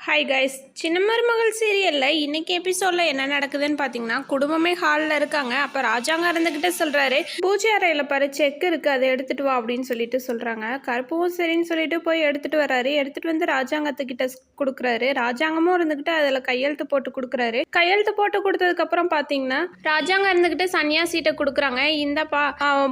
Hi guys, சின்ன மருமகள் சீரியலில் இன்னைக்கு எபிசோடில் என்ன நடக்குதுன்னு பார்த்தீங்கன்னா, குடும்பமே ஹாலில் இருக்காங்க. அப்போ ராஜாங்க இருந்துக்கிட்ட சொல்கிறாரு, பூஜை அறையில் பாரு செக் இருக்குது, அதை எடுத்துகிட்டு வா அப்படின்னு சொல்லிட்டு சொல்கிறாங்க. கருப்பும் சரின்னு சொல்லிட்டு போய் எடுத்துகிட்டு வராரு. எடுத்துகிட்டு வந்து ராஜாங்கத்துக்கிட்ட கொடுக்குறாரு. ராஜாங்கமும் இருந்துக்கிட்டு அதில் கையெழுத்து போட்டு கொடுக்குறாரு. கையெழுத்து போட்டு கொடுத்ததுக்கப்புறம் பார்த்தீங்கன்னா, ராஜாங்க இருந்துக்கிட்டு சன்னியாசிட்ட கொடுக்குறாங்க. இந்தப்பா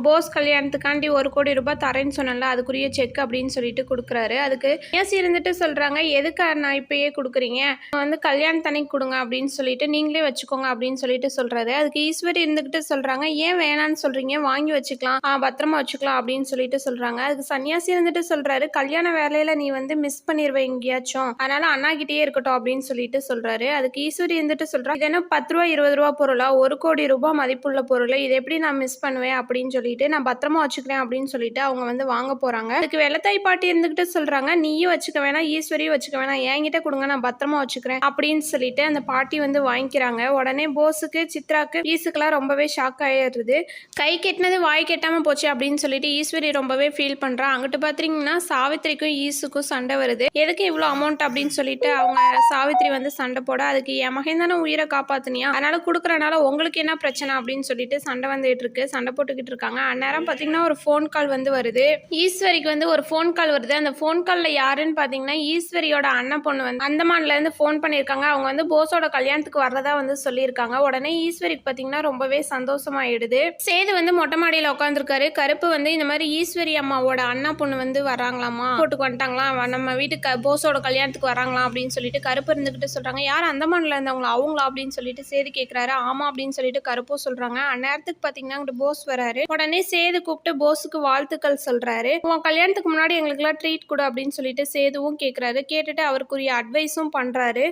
போஸ் கல்யாணத்துக்காண்டி 1 கோடி ரூபாய் தரேன்னு சொன்னல, அதுக்குரிய செக் அப்படின்னு சொல்லிட்டு கொடுக்குறாரு. அதுக்கு சன்னியாசி இருந்துட்டு சொல்கிறாங்க, எதுக்கு நான் இப்போ கொடுக்குறீங்க, வந்து கல்யாணத்தன்னைக்கு கொடுங்க அப்படின்னு சொல்லிட்டு நீங்களே வச்சுக்கோங்க அப்படின்னு சொல்லிட்டு சொல்றாரு. அதுக்கு ஈஸ்வரி இருந்துகிட்டு சொல்றாங்க, ஏன் வேணான்னு சொல்றீங்க, வாங்கி வச்சுக்கலாம், பத்திரமா வச்சுக்கலாம் அப்படின்னு சொல்லிட்டு சொல்றாங்க. அதுக்கு சன்னியாசி இருந்துட்டு சொல்றாரு, கல்யாண வேலையில நீ வந்து மிஸ் பண்ணிடுவ எங்கேயாச்சும், அதனால அண்ணா கிட்டே இருக்கட்டும் அப்படின்னு சொல்லிட்டு சொல்றாரு. அதுக்கு ஈஸ்வரி இருந்துட்டு சொல்றாங்க, இது என்ன 10 ரூபா 20 ரூபா பொருளா, 1 கோடி ரூபாய் மதிப்புள்ள பொருள், இது எப்படி நான் மிஸ் பண்ணுவேன் அப்படின்னு சொல்லிட்டு நான் பத்திரமா வச்சுக்கிறேன் அப்படின்னு சொல்லிட்டு அவங்க வந்து வாங்க போறாங்க. அதுக்கு வெள்ளத்தாய் பாட்டி இருந்துகிட்டு சொல்றாங்க, நீயும் வச்சுக்க வேணாம், ஈஸ்வரியும் வச்சுக்க வேணாம், என்கிட்ட கொடுங்க, நான் பத்திரமா வச்சுக்கிறேன் அப்படின்னு சொல்லிட்டு அந்த பாட்டி வந்து வாங்கிக்கிறாங்க. உடனே போஸுக்கு சித்ராக்கு ஈஸுக்கெல்லாம் ரொம்பவே ஷாக் ஆயிடுது. கை கெட்டினது வாய் கெட்டாம போச்சு அப்படின்னு சொல்லிட்டு ஈஸ்வரி ரொம்பவே ஃபீல் பண்றா. அங்கிட்டு பாத்தீங்கன்னா சாவித்திரிக்கும் ஈஸுக்கும் சண்டை வருது. எதுக்கு இவ்வளோ அமௌண்ட் அப்படின்னு சொல்லிட்டு அவங்க சாவித்திரி வந்து சண்டை போட, அதுக்கு என் மகன் தானே உயிரை காப்பாத்தினியா, அதனால கொடுக்குறனால உங்களுக்கு என்ன பிரச்சனை அப்படின்னு சொல்லிட்டு சண்டை வந்துட்டு இருக்கு. சண்டை போட்டுக்கிட்டு இருக்காங்க. அந்நேரம் பாத்தீங்கன்னா ஒரு ஃபோன் கால் வந்து வருது. ஈஸ்வரிக்கு வந்து ஒரு ஃபோன் கால் வருது. அந்த ஃபோன் கால்ல யாருன்னு பாத்தீங்கன்னா ஈஸ்வரியோட அண்ணன் பொண்ணு வந்து அந்தமான்ல இருந்து ஃபோன் பண்ணியிருக்காங்க. அவங்க வந்து போஸோட கல்யாணத்துக்கு வர்றதா வந்து சொல்லியிருக்காங்க. உடனே ஈஸ்வரிக்கு பார்த்தீங்கன்னா ரொம்பவே சந்தோஷமாயிடுது. சேது வந்து மொட்டை மாடியில் உட்காந்துருக்காரு. கருப்பு வந்து இந்த மாதிரி ஈஸ்வரி அம்மாவோட அண்ணா பொண்ணு வந்து வராங்களாமா, போட்டுக்கு வந்துட்டாங்களாம், நம்ம வீட்டுக்கு போஸோட கல்யாணத்துக்கு வராங்களாம் அப்படின்னு சொல்லிட்டு கருப்பு இருந்துகிட்டு சொல்றாங்க. யார் அந்தமான்ல இருந்தவங்களா அவங்களா அப்படின்னு சொல்லிட்டு சேது கேட்கிறாரு. ஆமா அப்படின்னு சொல்லிட்டு கருப்பும் சொல்றாங்க. அந்நேரத்துக்கு பார்த்தீங்கன்னா அங்கிட்டு போஸ் வராரு. உடனே சேது கூப்பிட்டு போஸுக்கு வாழ்த்துக்கள் சொல்றாரு. உன் கல்யாணத்துக்கு முன்னாடி எங்களுக்குலாம் ட்ரீட் கொடு அப்படின்னு சொல்லிட்டு சேதுவும் கேட்கிறாரு. கேட்டுட்டு அவருக்குரிய அட்வைஸும் பண்றாரு.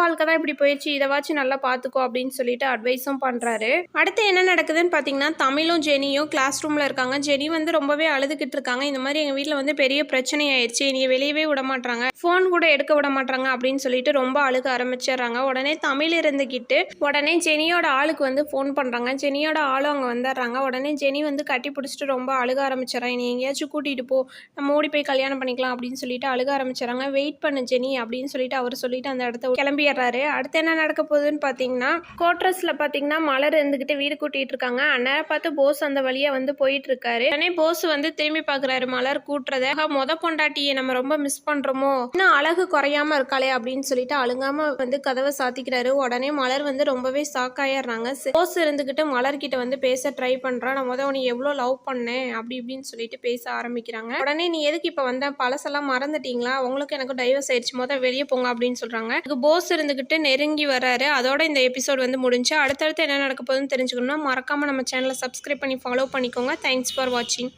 வாழ்க்கை தான் இப்படி போயிடுச்சு, இதைவாச்சும் நல்லா பார்த்துக்கோ அப்படின்னு சொல்லிட்டு அட்வைஸும் பண்றாரு. அடுத்து என்ன நடக்குதுன்னு பார்த்தீங்கன்னா, தமிழும் ஜெனியும் கிளாஸ் ரூம்ல இருக்காங்க. ஜெனி வந்து ரொம்பவே அழுதுகிட்டு இருக்காங்க. இந்த மாதிரி எங்க வீட்டில் வந்து பெரிய பிரச்சனை ஆயிடுச்சு, நீ வெளியவே விட மாட்டாங்க, ஃபோன் கூட எடுக்க விட மாட்டாங்க அப்படின்னு சொல்லிட்டு ரொம்ப அழுக ஆரம்பிச்சிடுறாங்க. உடனே தமிழ் இருந்துக்கிட்டு உடனே ஜெனியோட ஆளுக்கு வந்து ஃபோன் பண்றாங்க. ஜெனியோட ஆளும் அங்கே வந்துடுறாங்க. உடனே ஜெனி வந்து கட்டி பிடிச்சிட்டு ரொம்ப அழுக ஆரம்பிச்சிடறாங்க. நீ எங்கேயாச்சும் கூட்டிட்டு போ, நம்ம ஓடி போய் கல்யாணம் பண்ணிக்கலாம் அப்படின்னு சொல்லிட்டு அழுக ஆரம்பிச்சிடறாங்க. வெயிட் பண்ணு ஜெனி அப்படின்னு சொல்லிட்டு அவர் சொல்லிட்டு அந்த இடத்த கிளம்பிடுறாரு. அடுத்து என்ன நடக்க போகுதுன்னு பார்த்தீங்கன்னா, கோட்ரஸ்ல பார்த்தீங்கன்னா மலர் இருந்துகிட்டு வீடு கூட்டிட்டு இருக்காங்க. அந்நேரம் பார்த்து போஸ் அந்த வழியா வந்து போயிட்டு இருக்காரு. உடனே போஸ் வந்து திரும்பி பார்க்குறாரு மலர் கூட்டுறத. மொத பொண்டாட்டியை நம்ம ரொம்ப மிஸ் பண்றோமோ, இன்னும் அழகு குறையாம இருக்காளே அப்படின்னு சொல்லிட்டு அழுங்காம வந்து கதவை சாத்திக்கிறாரு. உடனே மலர் வந்து ரொம்பவே சாக்காயிடுறாங்க. போஸ் இருந்துகிட்டு மலர்கிட்ட வந்து பேச ட்ரை பண்றான். நான் உன்னை எவ்வளோ லவ் பண்ணேன் அப்படி இப்படின்னு சொல்லிட்டு பேச ஆரம்பிக்கிறாங்க. உடனே நீ எதுக்கு இப்போ வந்த, பழசெல்லாம் மறந்துட்டீங்களா, உங்களுக்கு எனக்கு டைவர்ஸ் ஆயிடுச்சு, வெளியே போங்க அப்படின்னு சொல்றாங்க. போஸ் இருந்துகிட்டு நெருங்கி வராரு. அதோட இந்த எபிசோட் வந்து முடிஞ்சு. அடுத்தடுத்து என்ன நடக்க போகுதுன்னு தெரிஞ்சுக்கணும்னா மறக்காம நம்ம சேனலை சப்ஸ்கிரைப் பண்ணி ஃபாலோ பண்ணிக்கோங்க. தேங்க்ஸ் ஃபார் வாட்சிங்.